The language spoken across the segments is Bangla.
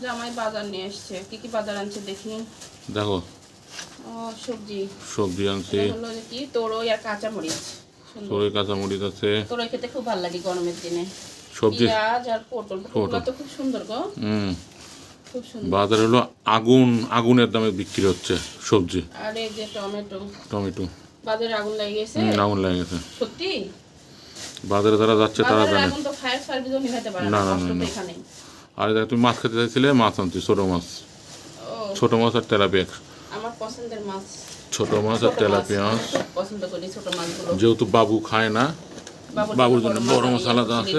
জামাই বাজার নিয়ে এসেছে। কি বাজার আনছে দেখি। দেখো সবজি আনছি। হলো কি তোরই আর কাঁচামরিচ। তোরই কাঁচামরিচ আছে। তোরই খেতে খুব ভালো লাগে গরমের দিনে। সবজি পেঁয়াজ আর পটল তো খুব সুন্দর গো। খুব সুন্দর। বাজারে হলো আগুনের দামে বিক্রি হচ্ছে সবজি। আর এই যে টমেটো বাজারে আগুন লেগে গেছে। আগুন লেগে গেছে সত্যি। বাজারে যারা যাচ্ছে তারা জানে। আগুন তো ফায়ার সার্ভিসও নিভাতে পারে না। এখানে আর দেখ তুমি মাছ খেতে চাইছিলে, মাছ আনছি ছোট মাছ। ছোট মাছ আর তেলাপিয়া। আমার পছন্দের মাছ ছোট মাছ আর তেলাপিয়া। পছন্দ করি ছোট মাছগুলো। যেহেতু বাবু খায় না, বাবুর জন্য বড় মাছ আলাদা আছে।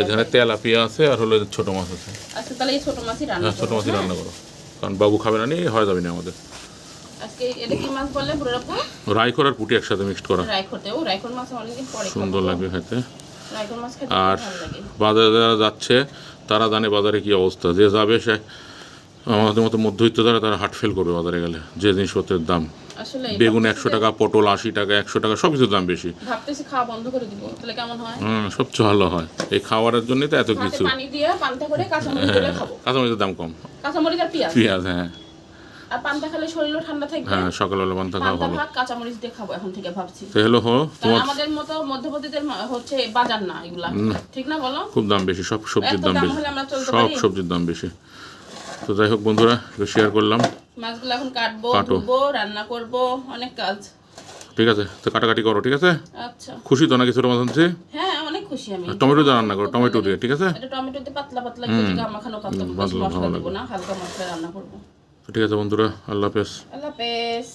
এখানে তেলাপিয়া আছে আর হলো ছোট মাছ আছে। আচ্ছা তাহলে এই ছোট মাছই রান্না করো। ছোট মাছই রান্না করো, কারণ বাবু খাবে না, নিয়ে হয়ে যাবে না আমাদের। আজকে এটা কি মাছ বললে বুড়ো আপু? রাইখর আর পুঁটি একসাথে মিক্সড করা। রাইখর মাছ অনেকদিন পরে সুন্দর লাগবে খেতে। রাইখর মাছ খেতে আর ভালো লাগে। বাজারে যারা যাচ্ছে তারা জানে বাজারে কি অবস্থা। যে যাবে সে আমাদের মতো মধ্যবিত্ত তারা হার্ট ফেল করবে বাজারে গেলে। যে জিনিসপত্রের দাম, বেগুন 100 টাকা, পটল 80 টাকা, 100 টাকা, সব কিছুর দাম বেশি। ভাবতেছি খাওয়া বন্ধ করে দিব, তাহলে কেমন হয়? সবচেয়ে ভালো হয়। এই খাওয়ারের জন্যই তো এত কিছু। পানি দিয়ে পান্তা করে কাঁচামরিচ দিয়ে খাবো। কাঁচামরিচের দাম কম। কাঁচামরিচ আর পেঁয়াজ। হ্যাঁ। আর পান্তা খেলে শরীরও ঠান্ডা থাকবে। হ্যাঁ, সকালবেলা পান্তা খাওয়া ভালো। ভাত কাঁচামরিচ দিয়ে খাবো এখন থেকে ভাবছি। তাহলে তোমার আমাদের মতো মধ্যবিত্তদের হচ্ছে বাজার না এগুলা, ঠিক না বলো? খুব দাম বেশি, সব সবজির দাম বেশি, সব সবজির দাম বেশি। তো যাই হোক বন্ধুরা, শেয়ার করলাম। মাছগুলো এখন কাটবো, ধুবো, রান্না করবো, অনেক কাজ। ঠিক আছে, তো কাটাকাটি করো। ঠিক আছে। আচ্ছা। খুশি তো নাকি ছোট মাছ আনছে? হ্যাঁ, অনেক খুশি আমি। টমেটো দিয়ে রান্না করো, টমেটো দিয়ে। ঠিক আছে। এটা টমেটো দিয়ে পাতলা একটু মাখানো মশলা দেব না, হালকা মশলা রান্না করব। ঠিক আছে বন্ধুরা, আল্লাহ হাফেজ। আল্লাহ হাফেজ।